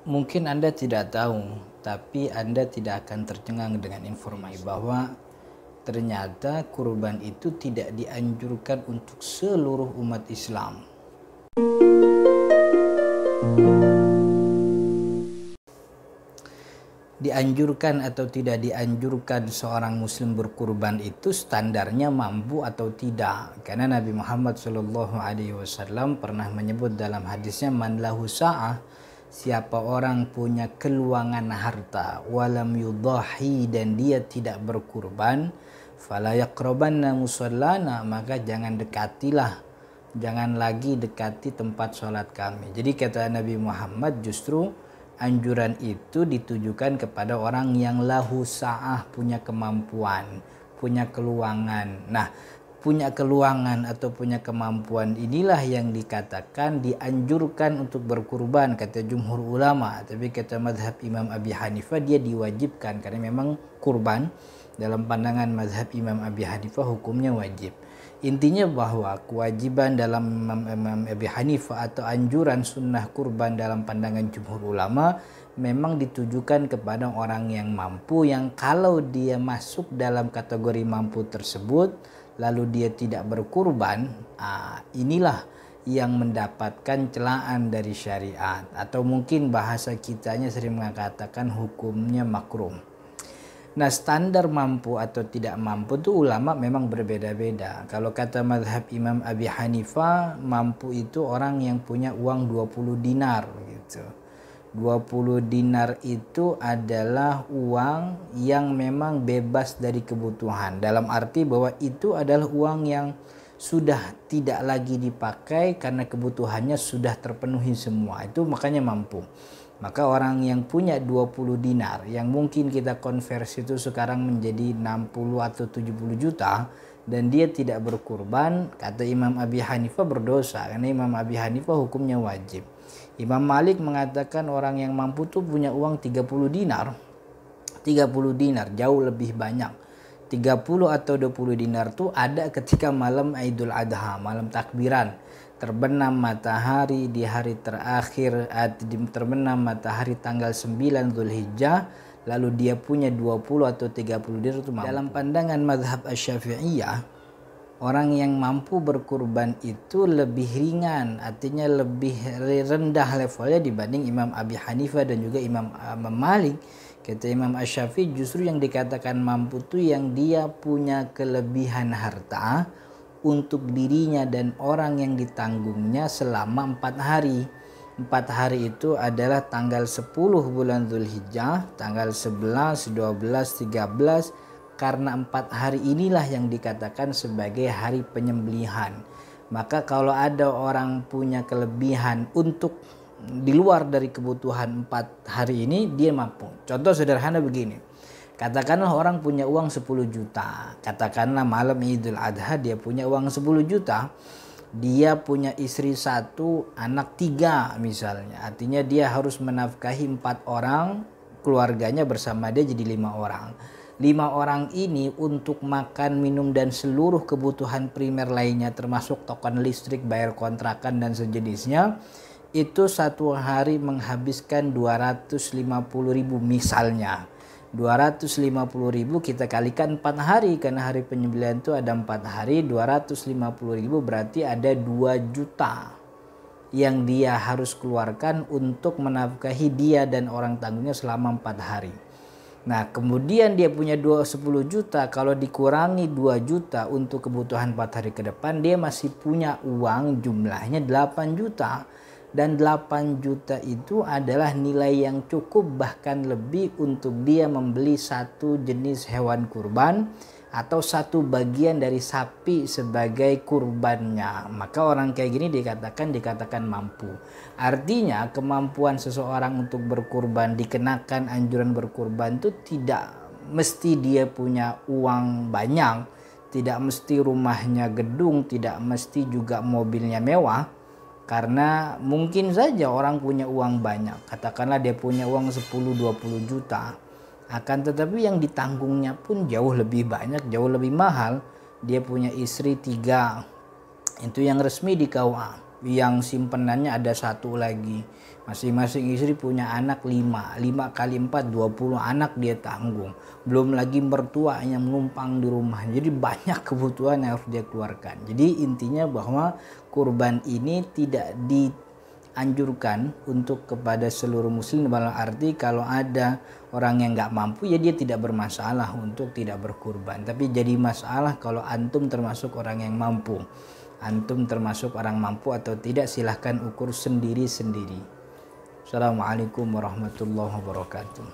Mungkin Anda tidak tahu, tapi Anda tidak akan tercengang dengan informasi bahwa ternyata kurban itu tidak dianjurkan untuk seluruh umat Islam. Dianjurkan atau tidak dianjurkan seorang muslim berkurban itu standarnya mampu atau tidak. Karena Nabi Muhammad SAW pernah menyebut dalam hadisnya, man lahu sa'ah, siapa orang punya keluangan harta, walam yudahi, dan dia tidak berkurban, fala yaqrabanna musallana, maka jangan lagi dekati tempat sholat kami. Jadi kata Nabi Muhammad, justru anjuran itu ditujukan kepada orang yang lahu sa'ah, punya kemampuan, punya keluangan. Nah, punya keluangan atau punya kemampuan inilah yang dikatakan dianjurkan untuk berkurban kata jumhur ulama. Tapi kata mazhab Imam Abi Hanifah dia diwajibkan, karena memang kurban dalam pandangan mazhab Imam Abi Hanifah hukumnya wajib. Intinya bahwa kewajiban dalam Imam Abi Hanifah atau anjuran sunnah kurban dalam pandangan jumhur ulama memang ditujukan kepada orang yang mampu, yang kalau dia masuk dalam kategori mampu tersebut lalu dia tidak berkurban, inilah yang mendapatkan celaan dari syariat, atau mungkin bahasa kitanya sering mengatakan hukumnya makruh. Nah, standar mampu atau tidak mampu itu ulama memang berbeda-beda. Kalau kata mazhab Imam Abi Hanifah, mampu itu orang yang punya uang 20 dinar gitu. 20 dinar itu adalah uang yang memang bebas dari kebutuhan. Dalam arti bahwa itu adalah uang yang sudah tidak lagi dipakai karena kebutuhannya sudah terpenuhi semua. Itu makanya mampu. Maka orang yang punya 20 dinar yang mungkin kita konversi itu sekarang menjadi 60 atau 70 juta dan dia tidak berkurban, kata Imam Abi Hanifah berdosa, karena Imam Abi Hanifah hukumnya wajib. Imam Malik mengatakan orang yang mampu tuh punya uang 30 dinar. 30 dinar jauh lebih banyak. 30 atau 20 dinar tuh ada ketika malam Idul Adha, malam takbiran. Terbenam matahari di hari terakhir, terbenam matahari tanggal 9 Zulhijjah, lalu dia punya 20 atau 30 dinar itu mampu. Dalam pandangan mazhab Asy-Syafi'iyah, orang yang mampu berkurban itu lebih ringan, artinya lebih rendah levelnya dibanding Imam Abi Hanifah dan juga Imam Malik. Kata Imam Asy-Syafi'i, justru yang dikatakan mampu itu yang dia punya kelebihan harta untuk dirinya dan orang yang ditanggungnya selama 4 hari. 4 hari itu adalah tanggal 10 bulan Zulhijjah, tanggal 11, 12, 13, karena 4 hari inilah yang dikatakan sebagai hari penyembelihan. Maka kalau ada orang punya kelebihan untuk di luar dari kebutuhan 4 hari ini, dia mampu. Contoh sederhana begini. Katakanlah orang punya uang 10 juta. Katakanlah malam Idul Adha dia punya uang 10 juta. Dia punya istri 1, anak 3 misalnya. Artinya dia harus menafkahi 4 orang, keluarganya bersama dia jadi 5 orang. 5 orang ini untuk makan, minum, dan seluruh kebutuhan primer lainnya termasuk token listrik, bayar kontrakan, dan sejenisnya, itu satu hari menghabiskan 250.000 misalnya. 250.000 kita kalikan 4 hari, karena hari penyembelihan itu ada 4 hari. 250.000 berarti ada 2 juta yang dia harus keluarkan untuk menafkahi dia dan orang tanggungnya selama 4 hari. Nah, kemudian dia punya 10 juta, kalau dikurangi 2 juta untuk kebutuhan 4 hari ke depan, dia masih punya uang jumlahnya 8 juta. Dan 8 juta itu adalah nilai yang cukup, bahkan lebih, untuk dia membeli satu jenis hewan kurban atau satu bagian dari sapi sebagai kurbannya. Maka orang kayak gini dikatakan mampu. Artinya kemampuan seseorang untuk berkurban, dikenakan anjuran berkurban itu tidak mesti dia punya uang banyak, tidak mesti rumahnya gedung, tidak mesti juga mobilnya mewah. Karena mungkin saja orang punya uang banyak, katakanlah dia punya uang 10-20 juta, akan tetapi yang ditanggungnya pun jauh lebih banyak, jauh lebih mahal. Dia punya istri 3, itu yang resmi di KUA. yang simpenannya ada satu lagi. Masing-masing istri punya anak 5 kali 4 20 anak dia tanggung, belum lagi mertua yang menumpang di rumah. Jadi banyak kebutuhan yang harus dia keluarkan. Jadi intinya bahwa kurban ini tidak dianjurkan untuk kepada seluruh muslim, dalam arti kalau ada orang yang nggak mampu ya dia tidak bermasalah untuk tidak berkurban. Tapi jadi masalah kalau antum termasuk orang yang mampu. Antum termasuk orang mampu atau tidak, silahkan ukur sendiri-sendiri. Assalamualaikum warahmatullahi wabarakatuh.